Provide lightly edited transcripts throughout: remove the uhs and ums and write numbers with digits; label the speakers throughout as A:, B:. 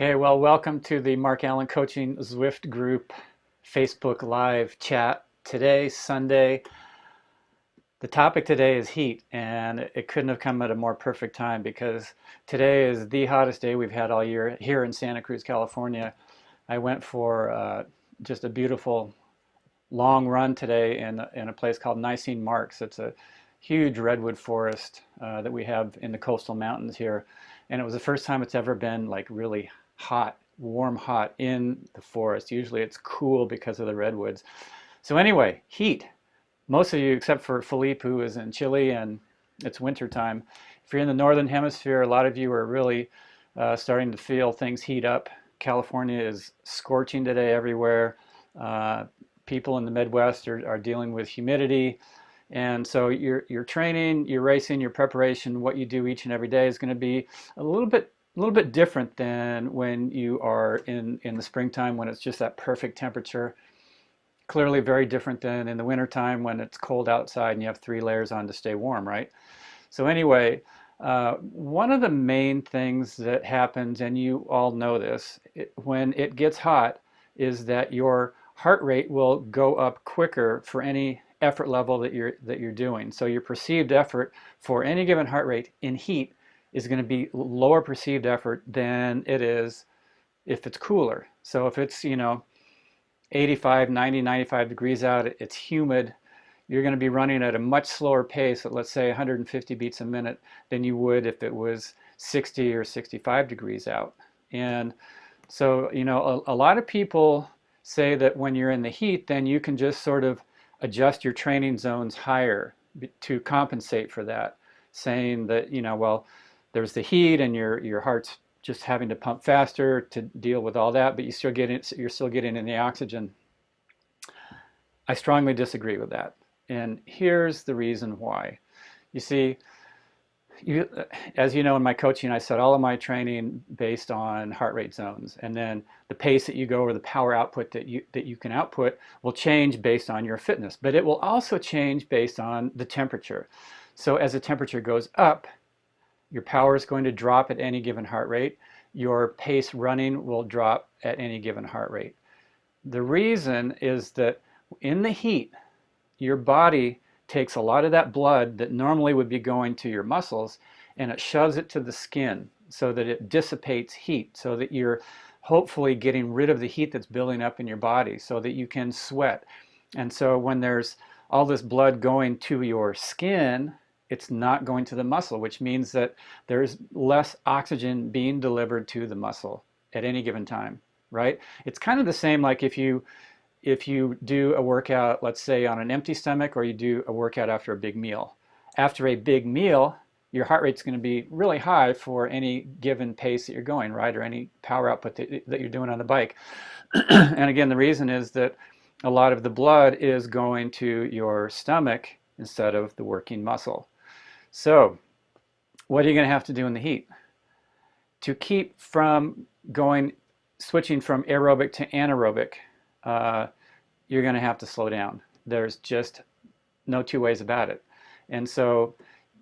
A: Okay, well, welcome to the Mark Allen Coaching Zwift Group Facebook Live chat. Today, Sunday, the topic today is heat, and it couldn't have come at a more perfect time because today is the hottest day we've had all year here in Santa Cruz, California. I went for just a beautiful long run today in a place called Nicene Marks. It's a huge redwood forest that we have in the coastal mountains here. And it was the first time it's ever been like really hot, warm, hot in the forest. Usually it's cool because of the redwoods. So anyway, heat. Most of you, except for Philippe, who is in Chile and it's winter time. If you're in the northern hemisphere, a lot of you are really starting to feel things heat up. California is scorching today everywhere. People in the Midwest are dealing with humidity. And so your training, your racing, your preparation, what you do each and every day is going to be a little bit different than when you are in the springtime when it's just that perfect temperature. Clearly very different than in the wintertime when it's cold outside and you have 3 layers on to stay warm, right? So anyway, one of the main things that happens, and you all know this, when it gets hot, is that your heart rate will go up quicker for any effort level that you're doing. So your perceived effort for any given heart rate in heat is going to be lower perceived effort than it is if it's cooler. So if it's, 85, 90, 95 degrees out, it's humid, you're going to be running at a much slower pace at, let's say, 150 beats a minute than you would if it was 60 or 65 degrees out. And so, a lot of people say that when you're in the heat, then you can just sort of adjust your training zones higher to compensate for that, saying that, well, there's the heat and your heart's just having to pump faster to deal with all that, but you're still getting in the oxygen. I strongly disagree with that. And here's the reason why. You see, as you know, in my coaching, I set all of my training based on heart rate zones, and then the pace that you go or the power output that you can output will change based on your fitness, but it will also change based on the temperature. So as the temperature goes up, your power is going to drop at any given heart rate. Your pace running will drop at any given heart rate. The reason is that in the heat, your body takes a lot of that blood that normally would be going to your muscles and it shoves it to the skin so that it dissipates heat, so that you're hopefully getting rid of the heat that's building up in your body so that you can sweat. And so when there's all this blood going to your skin, it's not going to the muscle, which means that there's less oxygen being delivered to the muscle at any given time, right? It's kind of the same like if you do a workout, let's say on an empty stomach, or you do a workout after a big meal. After a big meal, your heart rate's going to be really high for any given pace that you're going, right? Or any power output that you're doing on the bike. And again, the reason is that a lot of the blood is going to your stomach instead of the working muscle. So what are you going to have to do in the heat? To keep from switching from aerobic to anaerobic, you're going to have to slow down. There's just no two ways about it. And so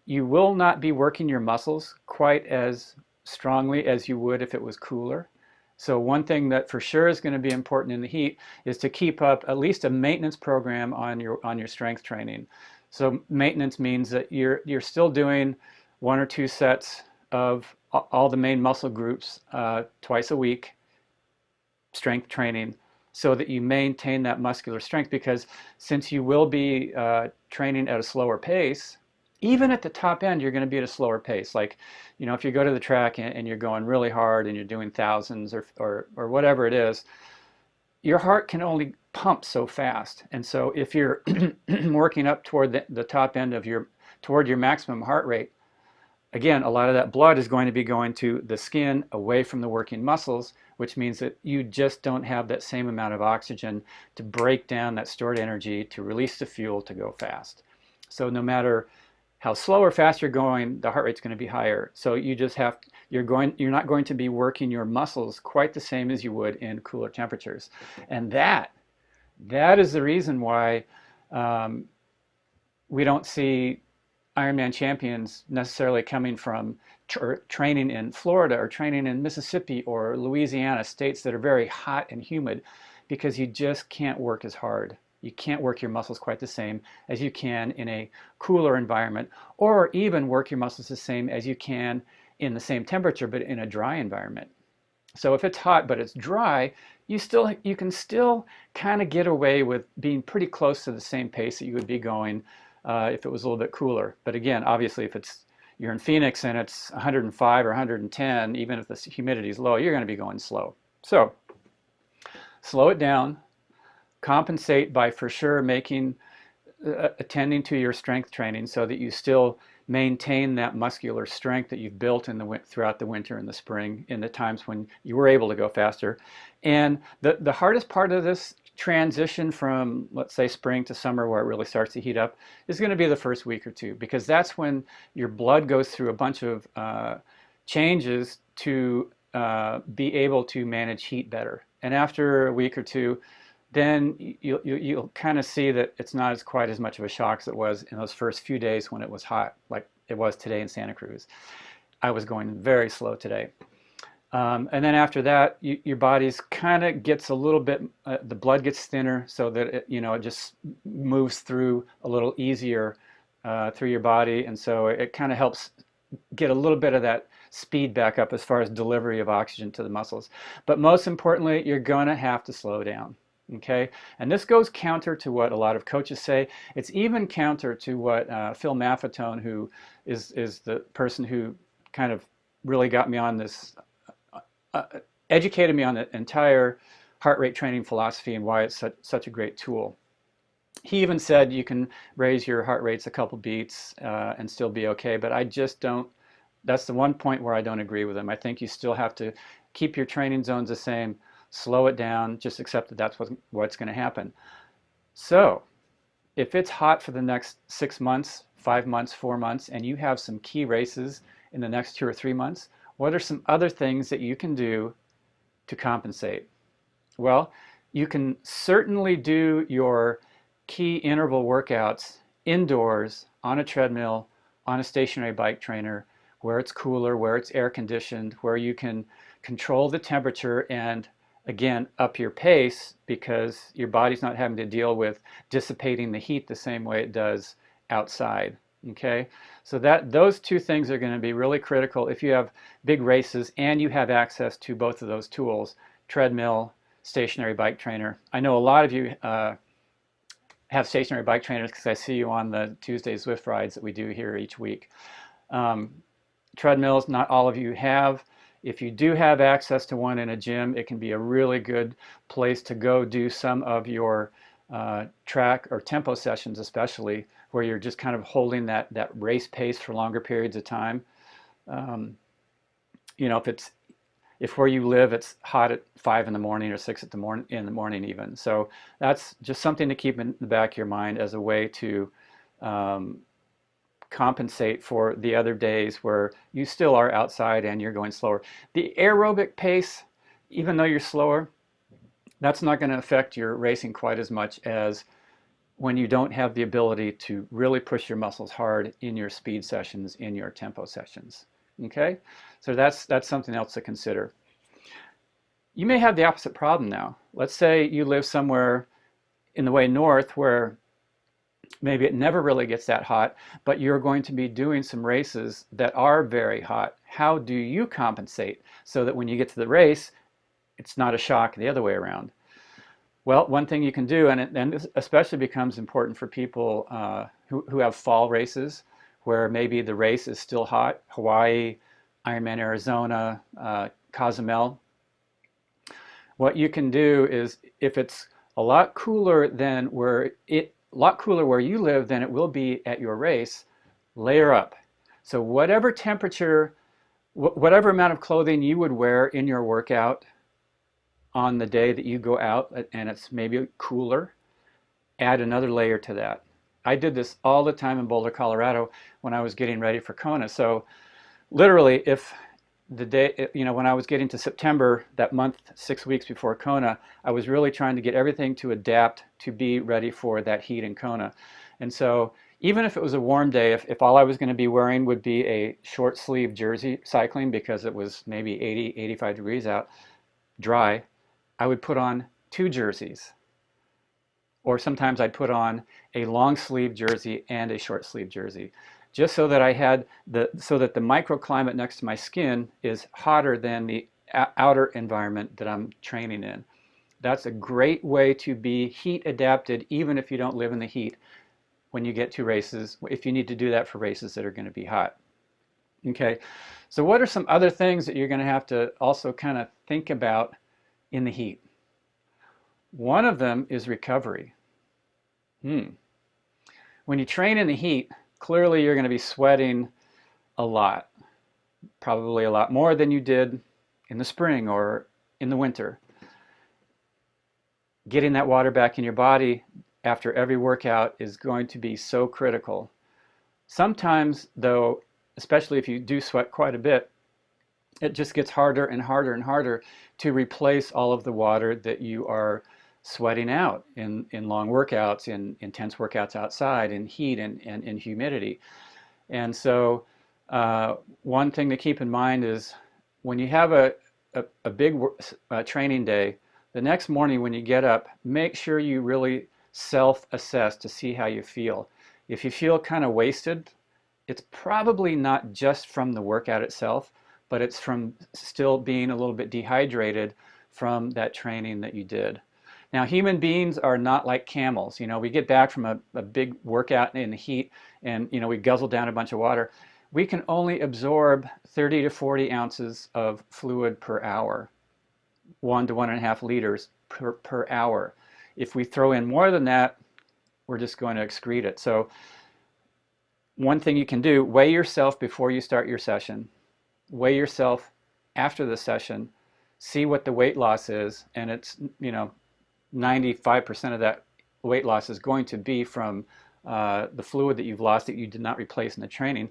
A: you will not be working your muscles quite as strongly as you would if it was cooler. So one thing that for sure is going to be important in the heat is to keep up at least a maintenance program on your strength training. So maintenance means that you're still doing 1 or 2 sets of all the main muscle groups twice a week, strength training, so that you maintain that muscular strength, because since you will be training at a slower pace, even at the top end, you're going to be at a slower pace. Like, if you go to the track and you're going really hard and you're doing thousands or whatever it is, your heart can only pump so fast. And so if you're working up toward the top end of toward your maximum heart rate, again, a lot of that blood is going to be going to the skin away from the working muscles, which means that you just don't have that same amount of oxygen to break down that stored energy to release the fuel to go fast. So no matter how slow or fast you're going, the heart rate's going to be higher. So you're not going to be working your muscles quite the same as you would in cooler temperatures. And that is the reason why we don't see Ironman champions necessarily coming from training in Florida or training in Mississippi or Louisiana, states that are very hot and humid, because you just can't work as hard. You can't work your muscles quite the same as you can in a cooler environment, or even work your muscles the same as you can in the same temperature but in a dry environment. So if it's hot but it's dry, you can still kind of get away with being pretty close to the same pace that you would be going if it was a little bit cooler. But again, obviously, if you're in Phoenix and it's 105 or 110, even if the humidity is low, you're going to be going slow. So slow it down. Compensate by for sure attending to your strength training so that you still maintain that muscular strength that you've built throughout the winter and the spring, in the times when you were able to go faster. And the hardest part of this transition from, let's say, spring to summer, where it really starts to heat up, is going to be the first week or two, because that's when your blood goes through a bunch of changes to be able to manage heat better. And after a week or two, then you'll kind of see that it's not quite as much of a shock as it was in those first few days when it was hot, like it was today in Santa Cruz. I was going very slow today. And then after that, your body's kind of gets a little bit, the blood gets thinner, so that it just moves through a little easier through your body. And so it kind of helps get a little bit of that speed back up as far as delivery of oxygen to the muscles. But most importantly, you're going to have to slow down. Okay, and this goes counter to what a lot of coaches say. It's even counter to what Phil Maffetone, who is the person who kind of really got me on this, educated me on the entire heart rate training philosophy and why it's such a great tool. He even said you can raise your heart rates a couple beats and still be okay, but I just don't. That's the one point where I don't agree with him. I think you still have to keep your training zones the same. Slow it down, just accept that that's what's going to happen. So if it's hot for the next 6 months, 5 months, 4 months, and you have some key races in the next 2 or 3 months, what are some other things that you can do to compensate? Well, you can certainly do your key interval workouts indoors, on a treadmill, on a stationary bike trainer, where it's cooler, where it's air conditioned, where you can control the temperature and, again, up your pace, because your body's not having to deal with dissipating the heat the same way it does outside. Okay, so those two things are going to be really critical if you have big races and you have access to both of those tools: treadmill, stationary bike trainer. I know a lot of you have stationary bike trainers, because I see you on the Tuesday Zwift rides that we do here each week. Treadmills, not all of you have. If you do have access to one in a gym, it can be a really good place to go do some of your track or tempo sessions, especially where you're just kind of holding that race pace for longer periods of time. If where you live it's hot at 5 in the morning or 6 in the morning even. So that's just something to keep in the back of your mind as a way to compensate for the other days where you still are outside and you're going slower. The aerobic pace, even though you're slower, that's not going to affect your racing quite as much as when you don't have the ability to really push your muscles hard in your speed sessions, in your tempo sessions. Okay, so that's something else to consider. You may have the opposite problem now. Let's say you live somewhere in the way north where maybe it never really gets that hot, but you're going to be doing some races that are very hot. How do you compensate so that when you get to the race, it's not a shock the other way around? Well, one thing you can do, and this especially becomes important for people who have fall races, where maybe the race is still hot: Hawaii, Ironman Arizona, Cozumel. What you can do is, if it's a lot cooler where you live than it will be at your race, layer up. So whatever temperature, whatever amount of clothing you would wear in your workout on the day that you go out and it's maybe cooler, add another layer to that. I did this all the time in Boulder, Colorado when I was getting ready for Kona. So literally, if the day, when I was getting to September, that month, 6 weeks before Kona, I was really trying to get everything to adapt to be ready for that heat in Kona. And so Even if it was a warm day, if all I was going to be wearing would be a short sleeve jersey cycling because it was maybe 80, 85 degrees out, dry, I would put on 2 jerseys. Or sometimes I'd put on a long sleeve jersey and a short sleeve jersey, just so that I had so that the microclimate next to my skin is hotter than the outer environment that I'm training in. That's a great way to be heat adapted, even if you don't live in the heat when you get to races, if you need to do that for races that are going to be hot. Okay, so what are some other things that you're going to have to also kind of think about in the heat? One of them is recovery. When you train in the heat, clearly you're going to be sweating a lot, probably a lot more than you did in the spring or in the winter. Getting that water back in your body after every workout is going to be so critical. Sometimes, though, especially if you do sweat quite a bit, it just gets harder and harder and harder to replace all of the water that you are sweating out in long workouts, in intense workouts outside, in heat and in humidity. And so one thing to keep in mind is when you have a big training day, the next morning when you get up, make sure you really self-assess to see how you feel. If you feel kind of wasted, it's probably not just from the workout itself, but it's from still being a little bit dehydrated from that training that you did. Now, human beings are not like camels. You know, we get back from a big workout in the heat and, you know, we guzzle down a bunch of water. We can only absorb 30 to 40 ounces of fluid per hour, 1 to 1.5 liters per hour. If we throw in more than that, we're just going to excrete it. So one thing you can do, weigh yourself before you start your session, weigh yourself after the session, see what the weight loss is, and it's, you know, 95% of that weight loss is going to be from the fluid that you've lost that you did not replace in the training.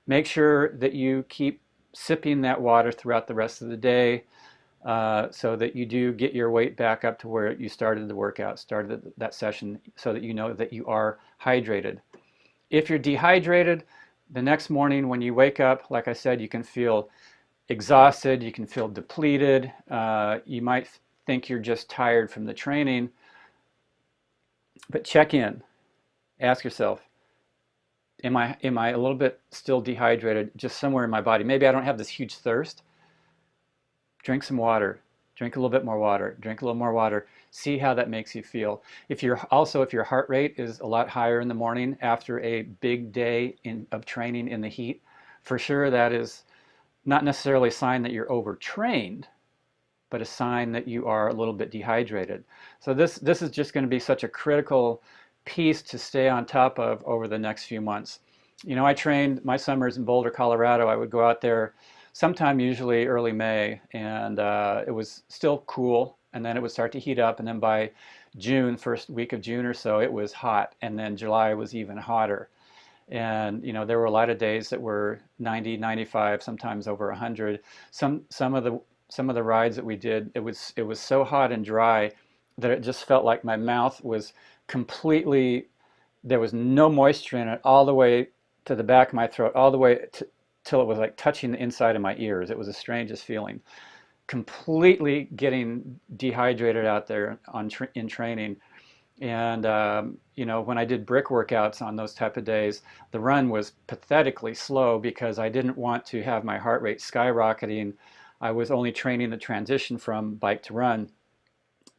A: Make sure that you keep sipping that water throughout the rest of the day so that you do get your weight back up to where you started the workout, started that session, so that you know that you are hydrated. If you're dehydrated, the next morning when you wake up, like I said, you can feel exhausted, you can feel depleted, you might think you're just tired from the training, but check in. Ask yourself, am I a little bit still dehydrated just somewhere in my body? Maybe I don't have this huge thirst. Drink some water. Drink a little bit more water. Drink a little more water. See how that makes you feel. If your heart rate is a lot higher in the morning after a big day of training in the heat, for sure that is not necessarily a sign that you're overtrained, but a sign that you are a little bit dehydrated. So this is just going to be such a critical piece to stay on top of over the next few months. You know, I trained my summers in Boulder, Colorado. I would go out there sometime usually early May, and it was still cool, and then it would start to heat up, and then by June, first week of June or so, it was hot, and then July was even hotter. And you know, there were a lot of days that were 90, 95, sometimes over 100. Some of the rides that we did, it was so hot and dry that it just felt like my mouth was completely, there was no moisture in it, all the way to the back of my throat, all the way till it was like touching the inside of my ears. It was the strangest feeling. Completely getting dehydrated out there in training. And you know, when I did brick workouts on those type of days, the run was pathetically slow because I didn't want to have my heart rate skyrocketing. I was only training the transition from bike to run.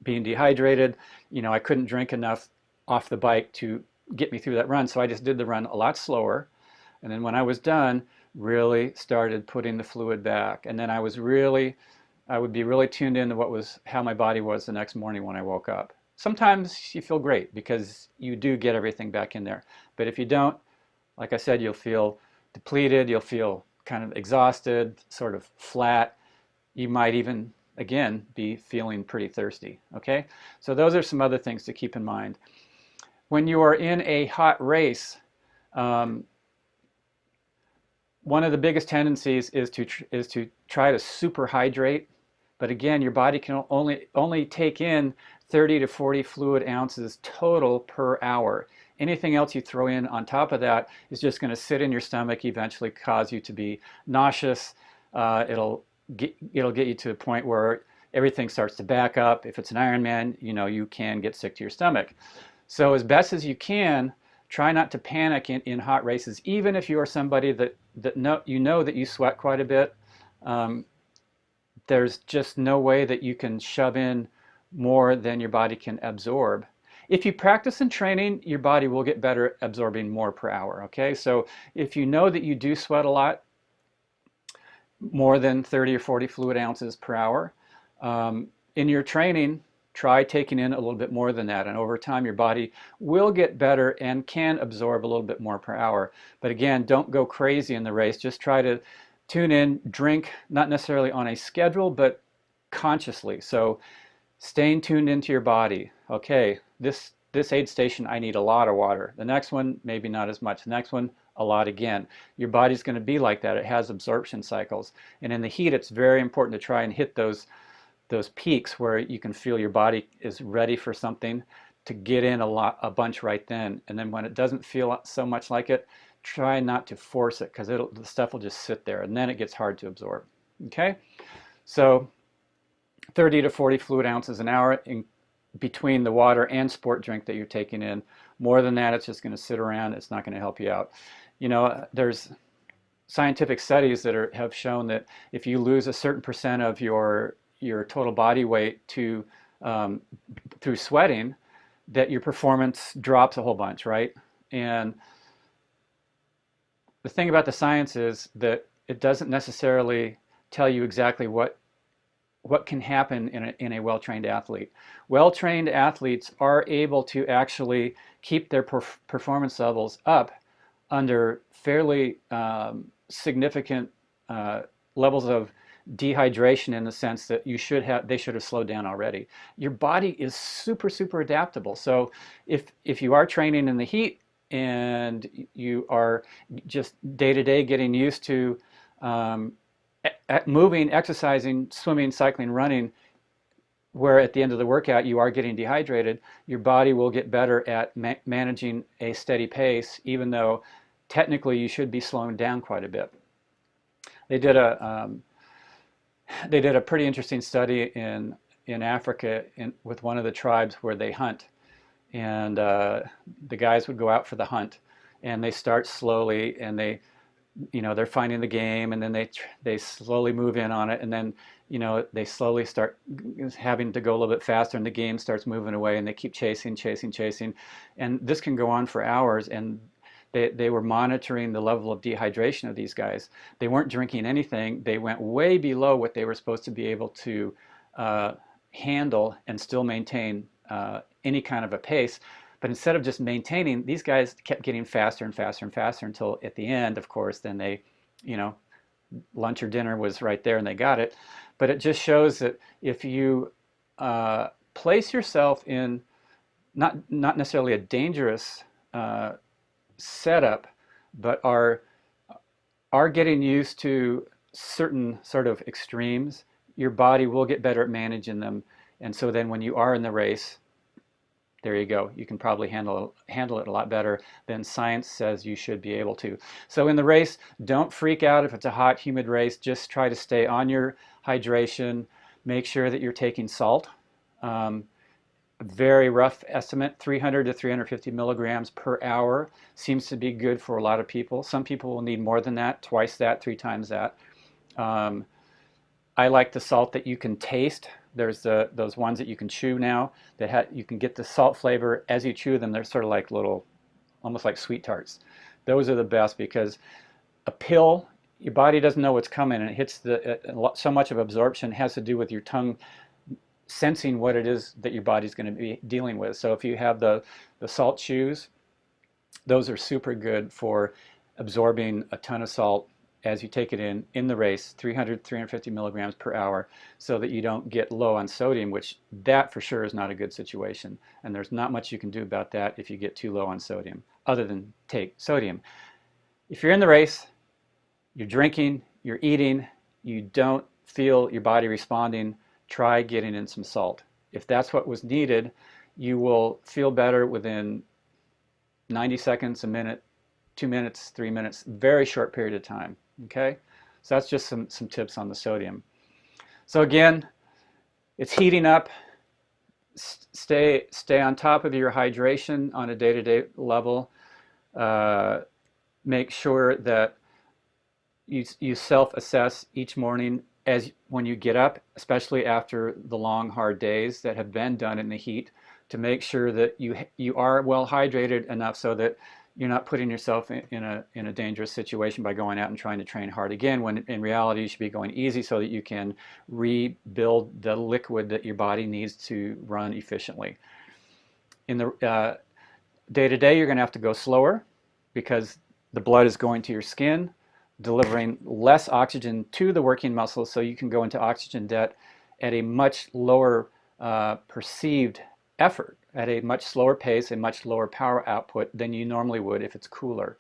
A: Being dehydrated, you know, I couldn't drink enough off the bike to get me through that run, so I just did the run a lot slower. And then when I was done, really started putting the fluid back. And then I would be really tuned into how my body was the next morning when I woke up. Sometimes you feel great because you do get everything back in there. But if you don't, like I said, you'll feel depleted, you'll feel kind of exhausted, sort of flat. You might even, again, be feeling pretty thirsty, okay? So those are some other things to keep in mind. When you are in a hot race, one of the biggest tendencies is to try to superhydrate, but again, your body can only take in 30 to 40 fluid ounces total per hour. Anything else you throw in on top of that is just going to sit in your stomach, eventually cause you to be nauseous. It'll get you to a point where everything starts to back up. If it's an Ironman, you can get sick to your stomach. So as best as you can, try not to panic in hot races, even if you are somebody that that you sweat quite a bit. There's just no way that you can shove in more than your body can absorb. If you practice in training, your body will get better at absorbing more per hour, okay? So if you know that you do sweat a lot, more than 30 or 40 fluid ounces per hour, in your training, try taking in a little bit more than that. And over time, your body will get better and can absorb a little bit more per hour. But again, don't go crazy in the race. Just try to tune in, drink, not necessarily on a schedule, but consciously. So staying tuned into your body. Okay, this aid station, I need a lot of water. The next one, maybe not as much. The next one, a lot again. Your body's going to be like that. It has absorption cycles. And in the heat, it's very important to try and hit those peaks where you can feel your body is ready for something, to get in a bunch right then. And then when it doesn't feel so much like it, try not to force it, because the stuff will just sit there and then it gets hard to absorb. Okay, so 30 to 40 fluid ounces an hour in between the water and sport drink that you're taking in. More than that, it's just going to sit around. It's not going to help you out. There's scientific studies that have shown that if you lose a certain percent of your total body weight through sweating, that your performance drops a whole bunch, right? And the thing about the science is that it doesn't necessarily tell you exactly what can happen in a well-trained athlete. Well-trained athletes are able to actually keep their performance levels up under fairly significant levels of dehydration, in the sense that they should have slowed down already. Your body is super adaptable. So if you are training in the heat and you are just day to day getting used to moving, exercising, swimming, cycling, running, where at the end of the workout you are getting dehydrated, your body will get better at managing a steady pace, even though technically you should be slowing down quite a bit. They did a pretty interesting study in Africa with one of the tribes where they hunt, and the guys would go out for the hunt, and they start slowly, and they're finding the game, and then they slowly move in on it, and then they slowly start having to go a little bit faster, and the game starts moving away, and they keep chasing, and this can go on for hours. And they were monitoring the level of dehydration of these guys. They weren't drinking anything. They went way below what they were supposed to be able to handle and still maintain any kind of a pace. But instead of just maintaining, these guys kept getting faster and faster and faster, until at the end, of course, then they, lunch or dinner was right there and they got it. But it just shows that if you place yourself in not necessarily a dangerous setup, but are getting used to certain sort of extremes, your body will get better at managing them. And so then when you are in the race, there you go. You can probably handle it a lot better than science says you should be able to. So in the race, don't freak out if it's a hot, humid race. Just try to stay on your hydration. Make sure that you're taking salt. Very rough estimate, 300 to 350 milligrams per hour seems to be good for a lot of people. Some people will need more than that, twice that, 3 times that. I like the salt that you can taste. There's those ones that you can chew now that you can get the salt flavor as you chew them. They're sort of like almost like sweet tarts. Those are the best, because a pill, your body doesn't know what's coming, and it hits so much of absorption has to do with your tongue sensing what it is that your body's going to be dealing with. So if you have the salt chews, those are super good for absorbing a ton of salt as you take it in the race, 300, 350 milligrams per hour, so that you don't get low on sodium, which that for sure is not a good situation. And there's not much you can do about that if you get too low on sodium, other than take sodium. If you're in the race, you're drinking, you're eating, you don't feel your body responding, try getting in some salt. If that's what was needed, you will feel better within 90 seconds, a minute, 2 minutes, 3 minutes, very short period of time. Okay, so that's just some tips on the sodium. So again, it's heating up. Stay on top of your hydration on a day-to-day level. Make sure that you self-assess each morning as when you get up, especially after the long, hard days that have been done in the heat, to make sure that you are well hydrated enough so that you're not putting yourself in a dangerous situation by going out and trying to train hard again, when in reality you should be going easy so that you can rebuild the liquid that your body needs to run efficiently. In the day-to-day, you're going to have to go slower because the blood is going to your skin, delivering less oxygen to the working muscles, so you can go into oxygen debt at a much lower perceived effort, at a much slower pace, a much lower power output than you normally would if it's cooler.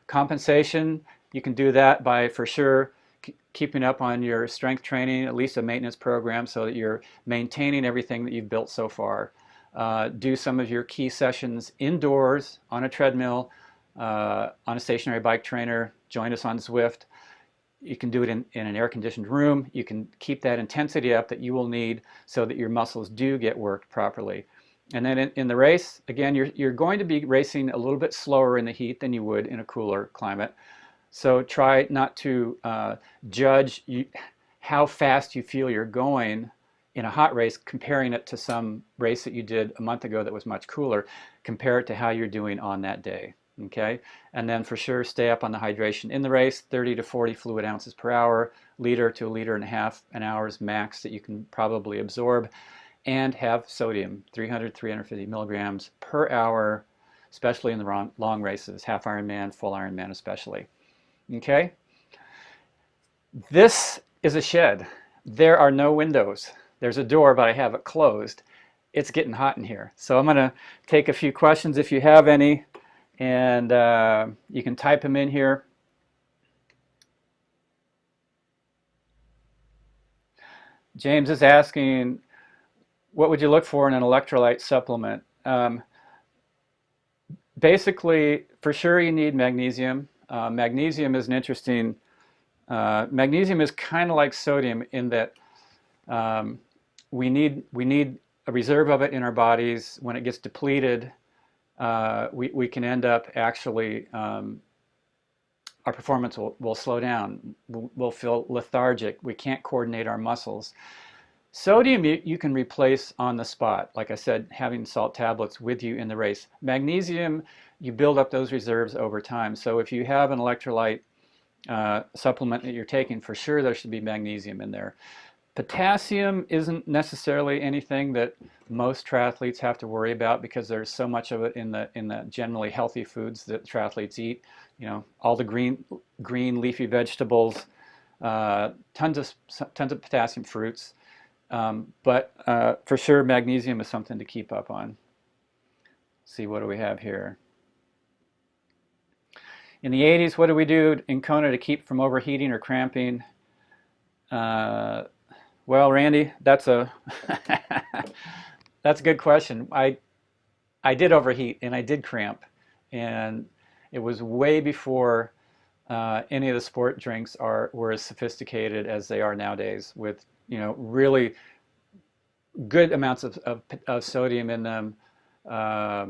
A: Compensation, you can do that by, for sure, keeping up on your strength training, at least a maintenance program, so that you're maintaining everything that you've built so far. Do some of your key sessions indoors on a treadmill, on a stationary bike trainer. Join us on Zwift. You can do it in an air-conditioned room. You can keep that intensity up that you will need so that your muscles do get worked properly. And then in the race, again, you're going to be racing a little bit slower in the heat than you would in a cooler climate. So try not to judge how fast you feel you're going in a hot race, comparing it to some race that you did a month ago that was much cooler. Compare it to how you're doing on that day. Okay, and then for sure stay up on the hydration in the race. 30 to 40 fluid ounces per hour, liter to a liter and a half an hour's max that you can probably absorb, and have sodium, 300, 350 milligrams per hour, especially in the long races, half Ironman, full Ironman especially. Okay, this is a shed. There are no windows. There's a door, but I have it closed. It's getting hot in here. So I'm going to take a few questions if you have any. And you can type them in here. James is asking, what would you look for in an electrolyte supplement? Basically, for sure you need magnesium. Magnesium is an interesting, magnesium is kind of like sodium in that we need a reserve of it in our bodies. When it gets depleted, we can end up actually, our performance will slow down. We'll feel lethargic. We can't coordinate our muscles. Sodium you can replace on the spot. Like I said, having salt tablets with you in the race. Magnesium, you build up those reserves over time. So if you have an electrolyte supplement that you're taking, for sure there should be magnesium in there. Potassium isn't necessarily anything that most triathletes have to worry about because there's so much of it in the generally healthy foods that triathletes eat. You know, all the green leafy vegetables, tons of potassium fruits. But for sure, magnesium is something to keep up on. Let's see, what do we have here? In the 80s, what do we do in Kona to keep from overheating or cramping? Well, Randy, that's a that's a good question. I did overheat and I did cramp, and it was way before any of the sport drinks were as sophisticated as they are nowadays, with really good amounts of sodium in them. I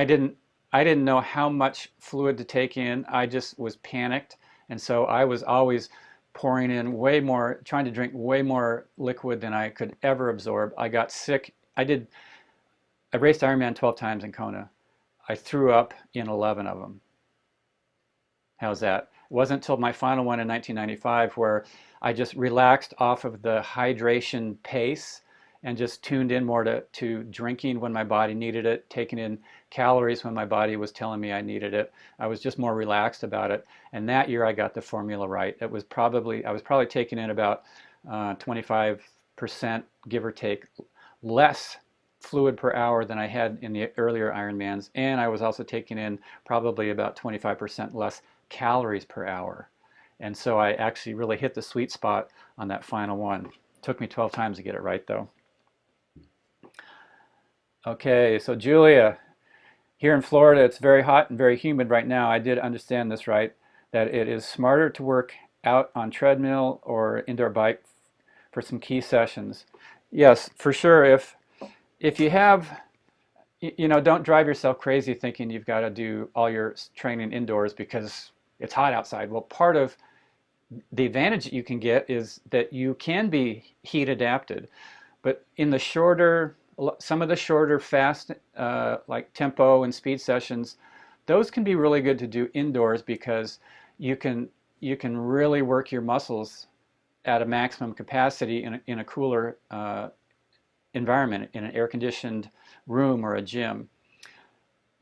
A: didn't know how much fluid to take in. I just was panicked, and so I was always pouring in way more, trying to drink way more liquid than I could ever absorb. I got sick. I raced Ironman 12 times in Kona. I threw up in 11 of them. How's that? It wasn't until my final one in 1995 where I just relaxed off of the hydration pace and just tuned in more to drinking when my body needed it, taking in calories when my body was telling me I needed it. I was just more relaxed about it. And that year I got the formula right. I was probably taking in about 25%, give or take, less fluid per hour than I had in the earlier Ironmans. And I was also taking in probably about 25% less calories per hour. And so I actually really hit the sweet spot on that final one. It took me 12 times to get it right, though. Okay, so Julia, Here in Florida, it's very hot and very humid right now. I did understand this right, that it is smarter to work out on treadmill or indoor bike for some key sessions. Yes, for sure. If you have, you know, don't drive yourself crazy thinking you've got to do all your training indoors because it's hot outside. Well, part of the advantage that you can get is that you can be heat adapted, but in the shorter, some of the shorter fast like tempo and speed sessions, those can be really good to do indoors because you can really work your muscles at a maximum capacity in a cooler environment, in an air-conditioned room or a gym.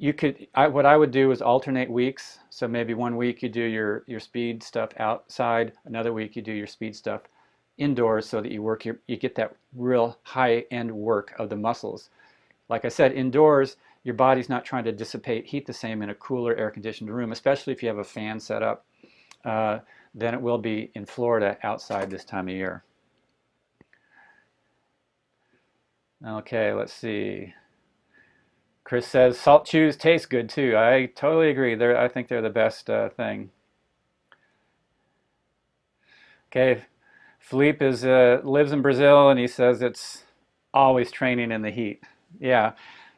A: You could, what I would do is alternate weeks. So maybe one week you do your speed stuff outside, another week you do your speed stuff indoors, so that you get that real high-end work of the muscles. Like I said, indoors, your body's not trying to dissipate heat the same in a cooler air-conditioned room, especially if you have a fan set up, than it will be in Florida outside this time of year. Okay, let's see. Chris says salt chews taste good too. I totally agree. I think they're the best thing. Okay, Philippe lives in Brazil and he says it's always training in the heat. Yeah.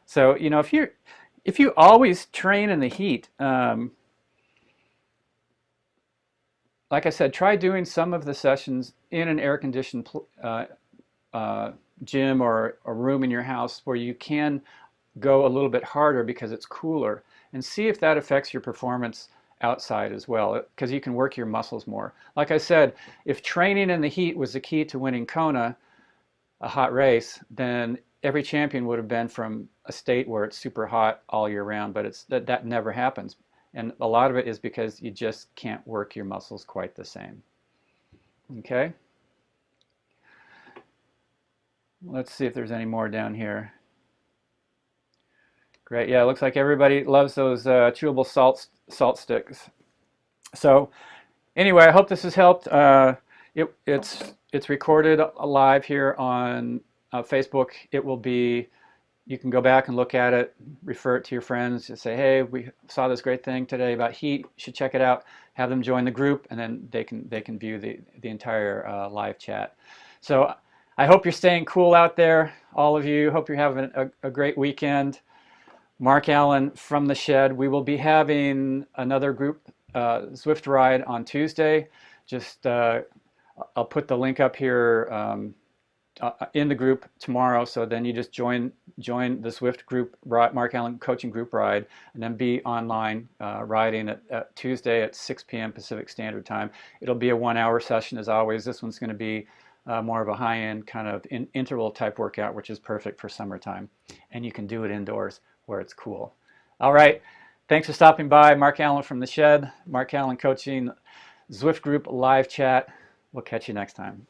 A: So, you know, if you always train in the heat, like I said, try doing some of the sessions in an air-conditioned gym or a room in your house where you can go a little bit harder because it's cooler, and see if that affects your performance outside as well, because you can work your muscles more. Like I said, if training in the heat was the key to winning Kona, a hot race, then every champion would have been from a state where it's super hot all year round, but that never happens. And a lot of it is because you just can't work your muscles quite the same. Okay? Let's see if there's any more down here. Great. Yeah, it looks like everybody loves those chewable salt sticks. So anyway, I hope this has helped. It's recorded live here on Facebook. It will be, you can go back and look at it, refer it to your friends, and say, hey, we saw this great thing today about heat. You should check it out. Have them join the group, and then they can view the entire live chat. So I hope you're staying cool out there, all of you. Hope you're having a great weekend. Mark Allen from the Shed. We will be having another group Zwift ride on Tuesday. Just I'll put the link up here in the group tomorrow, so then you just join the Zwift group, Mark Allen coaching group ride, and then be online riding at Tuesday at 6 p.m. Pacific Standard Time. It'll be a 1-hour session as always. This one's going to be more of a high-end kind of interval type workout, which is perfect for summertime, and you can do it indoors where it's cool. All right, thanks for stopping by. Mark Allen from the Shed, Mark Allen Coaching, Zwift Group live chat. We'll catch you next time.